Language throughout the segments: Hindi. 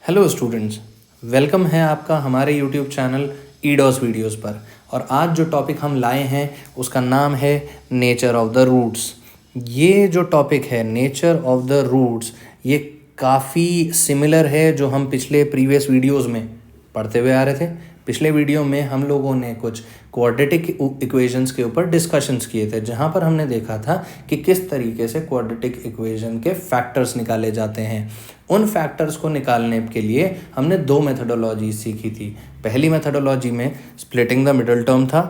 हेलो स्टूडेंट्स, वेलकम है आपका हमारे यूट्यूब चैनल ईडॉस वीडियोस पर। और आज जो टॉपिक हम लाए हैं उसका नाम है नेचर ऑफ द रूट्स। ये जो टॉपिक है नेचर ऑफ द रूट्स, ये काफ़ी सिमिलर है जो हम पिछले प्रीवियस वीडियोस में पढ़ते हुए आ रहे थे। पिछले वीडियो में हम लोगों ने कुछ क्वाड्रेटिक इक्वेशंस के ऊपर डिस्कशंस किए थे, जहाँ पर हमने देखा था कि किस तरीके से क्वाड्रेटिक इक्वेशन के फैक्टर्स निकाले जाते हैं। उन फैक्टर्स को निकालने के लिए हमने दो मेथडोलॉजी सीखी थी। पहली मेथडोलॉजी में स्प्लिटिंग द मिडल टर्म था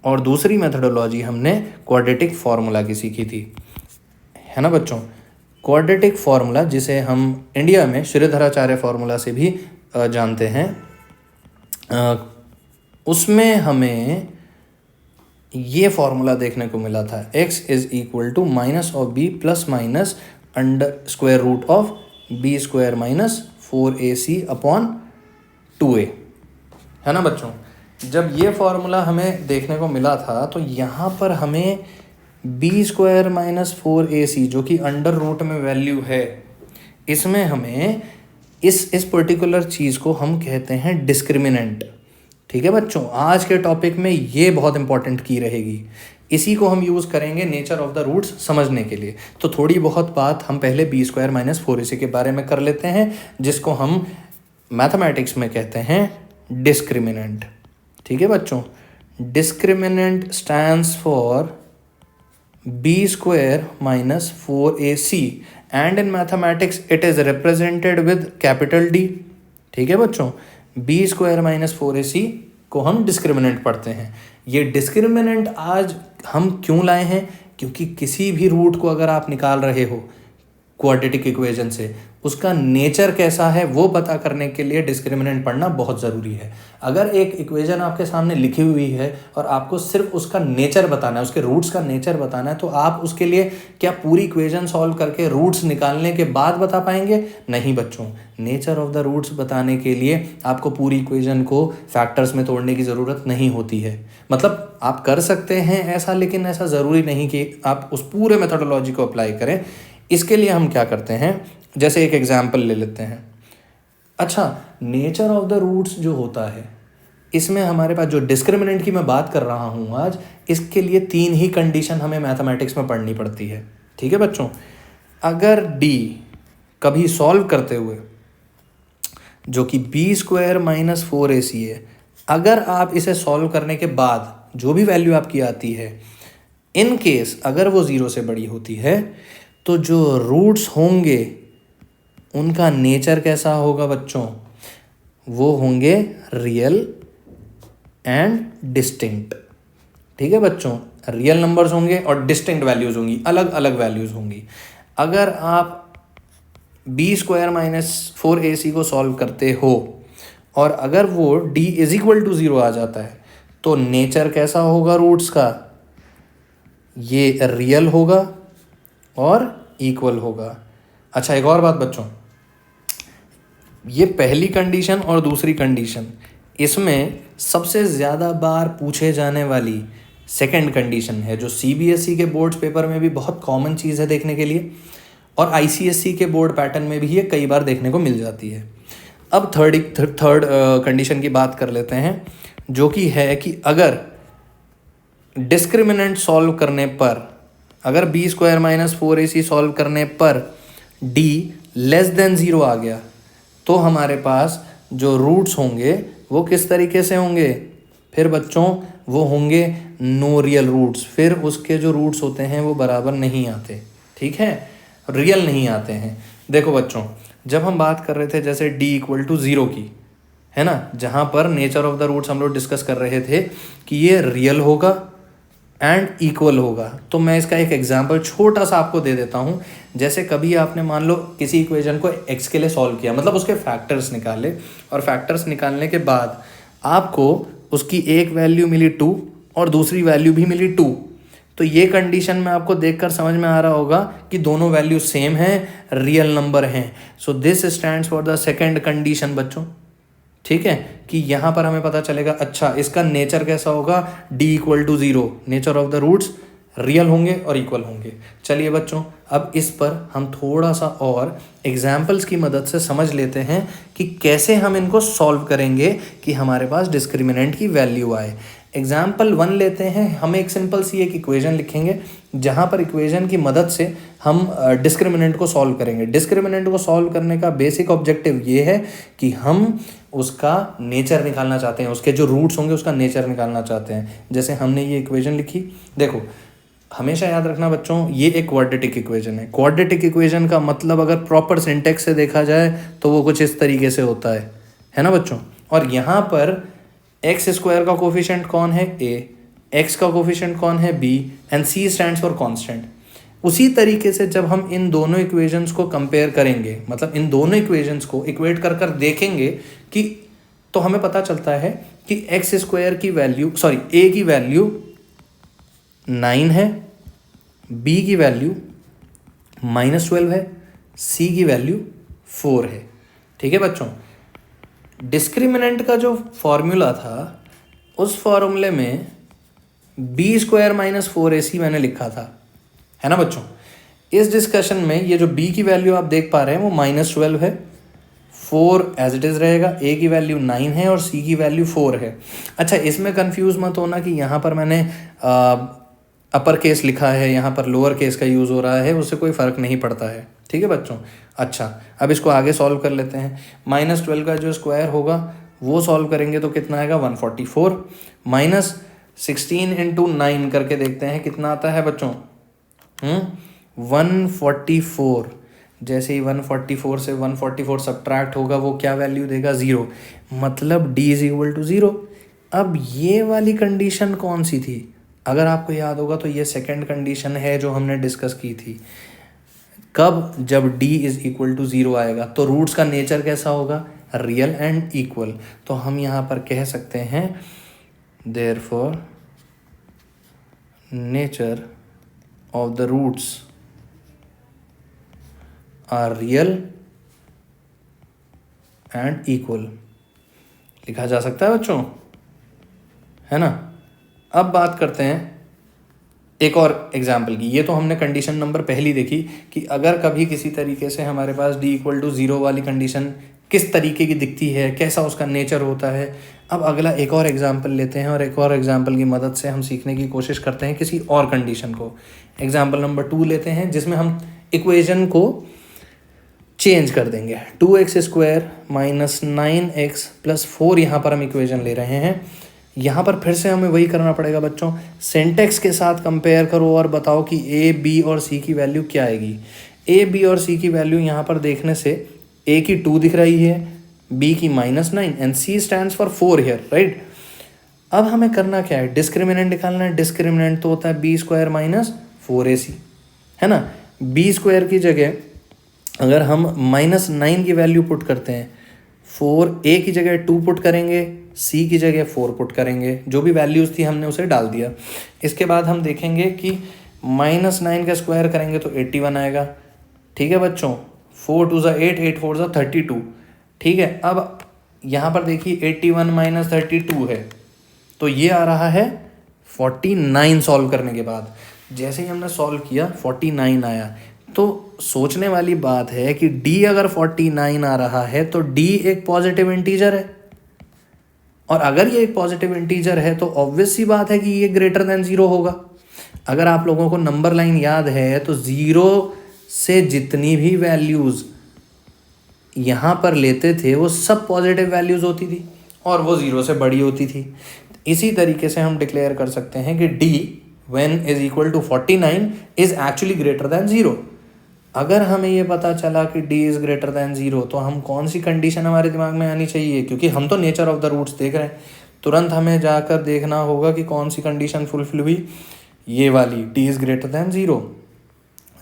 और दूसरी मेथडोलॉजी हमने क्वाड्रेटिक फार्मूला की सीखी थी, है ना बच्चों। क्वाड्रेटिक फार्मूला, जिसे हम इंडिया में श्रीधराचार्य फार्मूला से भी जानते हैं, उसमें हमें ये फार्मूला देखने को मिला था, x is equal to minus of b plus minus under square root of b square minus 4ac upon 2a, है ना बच्चों। जब ये फार्मूला हमें देखने को मिला था तो यहाँ पर हमें बी स्क्वायर माइनस 4ac जो कि अंडर रूट में वैल्यू है, इसमें हमें इस पर्टिकुलर चीज़ को हम कहते हैं डिस्क्रिमिनेंट। ठीक है बच्चों, आज के टॉपिक में ये बहुत इंपॉर्टेंट की रहेगी। इसी को हम यूज़ करेंगे नेचर ऑफ द रूट्स समझने के लिए। तो थोड़ी बहुत बात हम पहले बी स्क्वायर माइनस 4ac के बारे में कर लेते हैं, जिसको हम मैथमेटिक्स में कहते हैं डिस्क्रिमिनेंट। ठीक है बच्चों, discriminant stands for b square minus 4ac and in mathematics it is represented with capital D। ठीक है बच्चों, बी स्क्वायर माइनस 4ac को हम डिस्क्रिमिनेंट पढ़ते हैं। ये डिस्क्रिमिनेंट आज हम क्यों लाए हैं? क्योंकि किसी भी रूट को अगर आप निकाल रहे हो क्वाड्रेटिक इक्वेशन से, उसका नेचर कैसा है वो पता करने के लिए डिस्क्रिमिनेंट पढ़ना बहुत ज़रूरी है। अगर एक इक्वेशन आपके सामने लिखी हुई है और आपको सिर्फ उसका नेचर बताना है, उसके रूट्स का नेचर बताना है, तो आप उसके लिए क्या पूरी इक्वेशन सॉल्व करके रूट्स निकालने के बाद बता पाएंगे? नहीं बच्चों, नेचर ऑफ द रूट्स बताने के लिए आपको पूरी इक्वेशन को फैक्टर्स में तोड़ने की ज़रूरत नहीं होती है। मतलब आप कर सकते हैं ऐसा, लेकिन ऐसा ज़रूरी नहीं कि आप उस पूरे मेथडोलॉजी को अप्लाई करें। इसके लिए हम क्या करते हैं, जैसे एक एग्जाम्पल ले लेते हैं। अच्छा, नेचर ऑफ द रूट्स जो होता है, इसमें हमारे पास जो डिस्क्रिमिनेंट की मैं बात कर रहा हूँ आज, इसके लिए 3 ही कंडीशन हमें मैथमेटिक्स में पढ़नी पड़ती है। ठीक है बच्चों, अगर D कभी सॉल्व करते हुए, जो कि बी स्क्वायर माइनस 4ac है, अगर आप इसे सॉल्व करने के बाद जो भी वैल्यू आपकी आती है, इन केस अगर वो 0 से बड़ी होती है, तो जो रूट्स होंगे उनका नेचर कैसा होगा बच्चों? वो होंगे रियल एंड डिस्टिंक्ट। ठीक है बच्चों, रियल नंबर्स होंगे और डिस्टिंक्ट वैल्यूज़ होंगी, अलग अलग वैल्यूज़ होंगी। अगर आप बी स्क्वायर माइनस 4ac को सॉल्व करते हो और अगर वो D इज इक्वल टू 0 आ जाता है, तो नेचर कैसा होगा रूट्स का? ये रियल होगा और इक्वल होगा। अच्छा, एक और बात बच्चों, ये पहली कंडीशन और दूसरी कंडीशन, इसमें सबसे ज़्यादा बार पूछे जाने वाली सेकंड कंडीशन है, जो CBSE के बोर्ड्स पेपर में भी बहुत कॉमन चीज़ है देखने के लिए, और ICSE के बोर्ड पैटर्न में भी ये कई बार देखने को मिल जाती है। अब थर्ड कंडीशन की बात कर लेते हैं, जो कि है कि अगर डिस्क्रिमिनेंट सॉल्व करने पर, अगर B square minus 4ac solve करने पर D लेस देन 0 आ गया, तो हमारे पास जो रूट्स होंगे वो किस तरीके से होंगे? फिर बच्चों वो होंगे नो रियल रूट्स। फिर उसके जो रूट्स होते हैं वो बराबर नहीं आते, ठीक है, रियल नहीं आते हैं। देखो बच्चों, जब हम बात कर रहे थे जैसे D इक्वल टू 0 की, है ना, जहाँ पर नेचर ऑफ द रूट्स हम लोग डिस्कस कर रहे थे कि ये रियल होगा एंड इक्वल होगा, तो मैं इसका एक एग्जांपल छोटा सा आपको दे देता हूँ। जैसे कभी आपने मान लो किसी इक्वेशन को x के लिए सॉल्व किया, मतलब उसके फैक्टर्स निकाले, और फैक्टर्स निकालने के बाद आपको उसकी एक वैल्यू मिली 2 और दूसरी वैल्यू भी मिली 2, तो ये कंडीशन में आपको देखकर समझ में आ रहा होगा कि दोनों वैल्यू सेम हैं, रियल नंबर हैं। So this stands for the second condition बच्चों। ठीक है, कि यहाँ पर हमें पता चलेगा अच्छा इसका नेचर कैसा होगा, D equal to 0, nature of the roots real होंगे और इक्वल होंगे। चलिए बच्चों, अब इस पर हम थोड़ा सा और एग्जाम्पल्स की मदद से समझ लेते हैं कि कैसे हम इनको सॉल्व करेंगे कि हमारे पास डिस्क्रिमिनेंट की वैल्यू आए। एग्जाम्पल 1 लेते हैं। हम एक सिंपल सी एक इक्वेशन लिखेंगे जहाँ पर इक्वेशन की मदद से हम डिस्क्रिमिनेंट को सॉल्व करेंगे। डिस्क्रिमिनेंट को सॉल्व करने का बेसिक ऑब्जेक्टिव ये है कि हम उसका नेचर निकालना चाहते हैं, उसके जो रूट्स होंगे उसका नेचर निकालना चाहते हैं। जैसे हमने ये इक्वेशन लिखी, देखो हमेशा याद रखना बच्चों, ये एक क्वाड्रेटिक इक्वेशन है। क्वाड्रेटिक इक्वेशन का मतलब अगर प्रॉपर सिंटेक्स से देखा जाए तो वो कुछ इस तरीके से होता है ना बच्चों। और यहाँ पर एक्स स्क्वायर का कोफिशिएंट कौन है? ए, एक्स का कोफिशिएंट कौन है? B, and c stands for constant. उसी तरीके से जब हम इन दोनों इक्वेशंस को कंपेयर करेंगे, मतलब इन दोनों इक्वेशंस को इक्वेट कर कर देखेंगे कि तो हमें पता चलता है कि एक्स स्क्वायर की वैल्यू ए की वैल्यू 9 है, बी की वैल्यू -12 है, सी की वैल्यू 4 है। ठीक है बच्चों, डिस्क्रिमिनेंट का जो फॉर्मूला था उस फॉर्मूले में b² - 4ac मैंने लिखा था, है ना बच्चों। इस डिस्कशन में ये जो b की वैल्यू आप देख पा रहे हैं वो -12 है, 4 एज इट इज़ रहेगा, a की वैल्यू 9 है और c की वैल्यू 4 है। अच्छा, इसमें कंफ्यूज मत होना कि यहाँ पर मैंने अपर केस लिखा है, यहाँ पर लोअर केस का यूज़ हो रहा है, उससे कोई फ़र्क नहीं पड़ता है। ठीक है बच्चों। अच्छा, अब इसको आगे सॉल्व कर लेते हैं। -12 का जो स्क्वायर होगा वो सॉल्व करेंगे तो कितना आएगा? 144 -16 × 9 करके देखते हैं कितना आता है बच्चों। 144। जैसे ही 144 से 144 सब्ट्रैक्ट होगा वो क्या वैल्यू देगा? 0, मतलब d = 0। अब ये वाली कंडीशन कौन सी थी? अगर आपको याद होगा तो ये सेकंड कंडीशन है जो हमने डिस्कस की थी। कब? जब d = 0 आएगा तो रूट्स का नेचर कैसा होगा? Real and equal. तो हम यहाँ पर कह सकते हैं therefore nature of the roots are real and equal, लिखा जा सकता है बच्चों, है ना। अब बात करते हैं एक और एग्जाम्पल की। ये तो हमने कंडीशन नंबर पहली देखी कि अगर कभी किसी तरीके से हमारे पास d = 0 वाली कंडीशन किस तरीके की दिखती है, कैसा उसका नेचर होता है। अब अगला एक और एग्जाम्पल लेते हैं और एक और एग्जाम्पल की मदद से हम सीखने की कोशिश करते हैं किसी और कंडीशन को। एग्जाम्पल नंबर 2 लेते हैं जिसमें हम इक्वेशन को चेंज कर देंगे। 2x² - 9x + 4 यहाँ पर हम इक्वेशन ले रहे हैं। यहाँ पर फिर से हमें वही करना पड़ेगा बच्चों, सिंटेक्स के साथ कंपेयर करो और बताओ कि a, b और c की वैल्यू क्या आएगी। a, b और c की वैल्यू यहाँ पर देखने से a की 2 दिख रही है, b की -9 and c stands for 4 here, right. अब हमें करना क्या है? डिस्क्रिमिनेंट निकालना है। डिस्क्रिमिनेंट तो होता है b² - 4ac, है ना। b² की जगह अगर हम -9 की वैल्यू पुट करते हैं, 4a की जगह 2 पुट करेंगे, c की जगह 4 पुट करेंगे, जो भी वैल्यूज़ थी हमने उसे डाल दिया। इसके बाद हम देखेंगे कि -9 का स्क्वायर करेंगे तो 81 आएगा। ठीक है बच्चों, 4 2 = 8, 8 4 = 32। ठीक है, अब यहाँ पर देखिए 81 - 32 है तो ये आ रहा है 49 सॉल्व करने के बाद। जैसे ही हमने सॉल्व किया 49 आया। तो सोचने वाली बात है कि d अगर 49 आ रहा है तो d एक पॉजिटिव इंटीजर है, और अगर ये एक पॉजिटिव इंटीजर है तो ऑब्वियस सी बात है कि ये ग्रेटर देन 0 होगा। अगर आप लोगों को नंबर लाइन याद है तो 0 से जितनी भी वैल्यूज़ यहाँ पर लेते थे वो सब पॉजिटिव वैल्यूज़ होती थी और वो 0 से बड़ी होती थी। इसी तरीके से हम डिक्लेयर कर सकते हैं कि d when = 49 is actually greater than 0। अगर हमें ये पता चला कि d इज़ ग्रेटर दैन 0 तो हम कौन सी कंडीशन हमारे दिमाग में आनी चाहिए? क्योंकि हम तो नेचर ऑफ द रूट्स देख रहे हैं, तुरंत हमें जाकर देखना होगा कि कौन सी कंडीशन फुलफिल हुई। ये वाली d इज़ ग्रेटर दैन 0,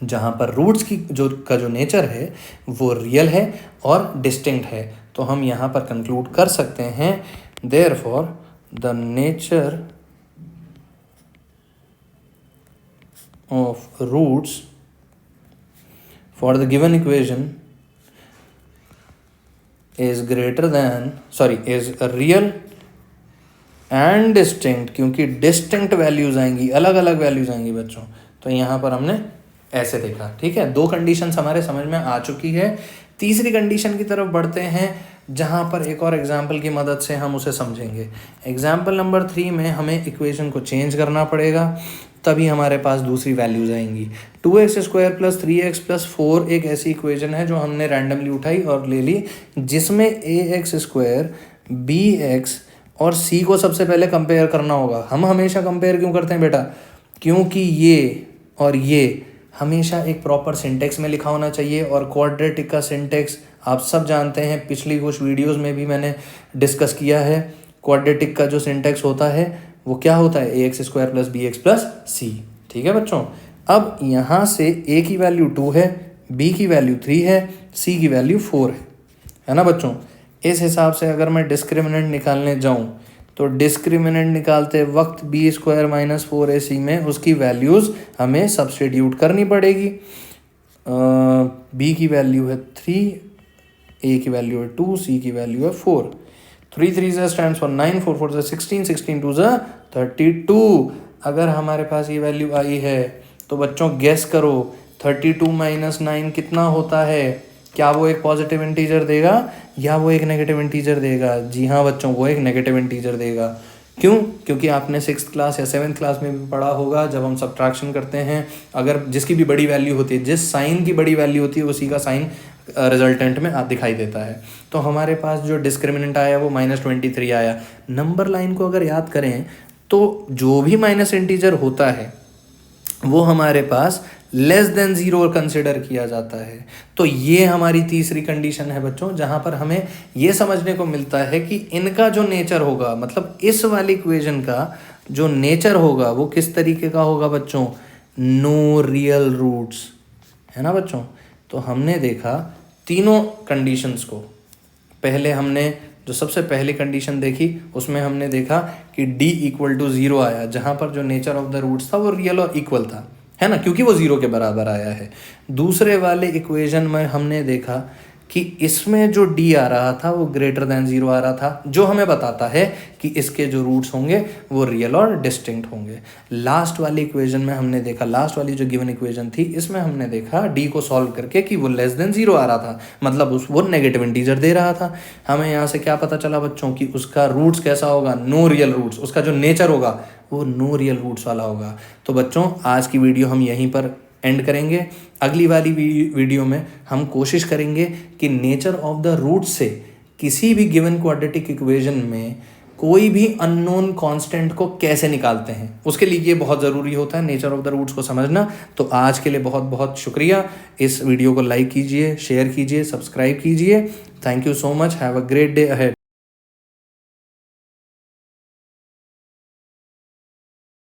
जहाँ पर रूट्स की जो नेचर है वो रियल है और डिस्टिंक्ट है। तो हम यहाँ पर कंक्लूड कर सकते हैं therefore the nature of roots for the given equation is real and distinct, क्योंकि डिस्टिंक्ट वैल्यूज आएंगी, अलग अलग वैल्यूज आएंगी बच्चों। तो यहाँ पर हमने ऐसे देखा, ठीक है। 2 कंडीशंस हमारे समझ में आ चुकी है। तीसरी कंडीशन की तरफ बढ़ते हैं, जहाँ पर एक और एग्जाम्पल की मदद से हम उसे समझेंगे। एग्जाम्पल नंबर 3 में हमें इक्वेशन को चेंज करना पड़ेगा, तभी हमारे पास दूसरी वैल्यूज आएंगी। 2x² + 3x + 4 एक ऐसी इक्वेशन है जो हमने रैंडमली उठाई और ले ली, जिसमें ax², bx और c को सबसे पहले कंपेयर करना होगा। हम हमेशा कंपेयर क्यों करते हैं बेटा? क्योंकि ये और ये हमेशा एक प्रॉपर सिंटेक्स में लिखा होना चाहिए, और क्वाड्रेटिक का सिंटेक्स आप सब जानते हैं, पिछली कुछ वीडियोस में भी मैंने डिस्कस किया है। क्वाड्रेटिक का जो सिंटेक्स होता है वो क्या होता है? ax² + bx + c, ठीक है बच्चों। अब यहाँ से a की वैल्यू 2 है, b की वैल्यू 3 है, c की वैल्यू 4 है ना बच्चों। इस हिसाब से अगर मैं डिस्क्रिमिनेंट निकालने जाऊँ तो डिस्क्रिमिनेंट निकालते वक्त b² - 4ac में उसकी वैल्यूज़ हमें सब्स्टिट्यूट करनी पड़ेगी। b की वैल्यू है 3, a की वैल्यू है 2, c की वैल्यू है 4। 3 3 stands for 9, 4 4 16, 16 2 32। अगर हमारे पास ये वैल्यू आई है तो बच्चों गेस करो 32 - 9 कितना होता है? क्या वो एक पॉजिटिव इंटीजर देगा या वो एक नेगेटिव इंटीजर देगा? जी हाँ बच्चों, वो एक नेगेटिव इंटीजर देगा। क्यों? क्योंकि आपने 6th क्लास या 7th क्लास में भी पढ़ा होगा, जब हम सब्ट्रैक्शन करते हैं, अगर जिसकी भी बड़ी वैल्यू होती है, जिस साइन की बड़ी वैल्यू होती है, उसी का साइन रिजल्टेंट में दिखाई देता है। तो हमारे पास जो डिस्क्रिमिनेंट आया वो -23 आया। नंबर लाइन को अगर याद करें तो जो भी माइनस इंटीजर होता है वो हमारे पास <0 कंसिडर किया जाता है। तो ये हमारी तीसरी कंडीशन है बच्चों, जहाँ पर हमें ये समझने को मिलता है कि इनका जो नेचर होगा, मतलब इस वाली इक्वेशन का जो नेचर होगा वो किस तरीके का होगा बच्चों? नो रियल रूट्स, है ना बच्चों। तो हमने देखा तीनों कंडीशंस को। पहले हमने जो सबसे पहली कंडीशन देखी उसमें हमने देखा कि d = 0 आया, जहाँ पर जो नेचर ऑफ द रूट्स था वो रियल और इक्वल था, है ना, क्योंकि वो 0 के बराबर आया है। दूसरे वाले इक्वेशन में हमने देखा कि इसमें जो d आ रहा था वो <0 आ रहा था, जो हमें बताता है कि इसके जो रूट्स होंगे वो रियल और डिस्टिंक्ट होंगे। लास्ट वाली इक्वेशन में हमने देखा, लास्ट वाली जो गिवन इक्वेशन थी, इसमें हमने देखा d को सॉल्व करके कि वो <0 आ रहा था, मतलब वो नेगेटिव इंटीजर दे रहा था। हमें यहाँ से क्या पता चला बच्चों कि उसका रूट्स कैसा होगा? No real roots. उसका जो नेचर होगा वो नो रियल रूट्स वाला होगा। तो बच्चों आज की वीडियो हम यहीं पर एंड करेंगे। अगली वाली वीडियो में हम कोशिश करेंगे कि नेचर ऑफ द रूट से किसी भी गिवन क्वाड्रेटिक इक्वेशन में कोई भी अननोन कांस्टेंट को कैसे निकालते हैं। उसके लिए ये बहुत ज़रूरी होता है नेचर ऑफ द रूट्स को समझना। तो आज के लिए बहुत बहुत शुक्रिया। इस वीडियो को लाइक कीजिए, शेयर कीजिए, सब्सक्राइब कीजिए। Thank you so much. Have a great day ahead.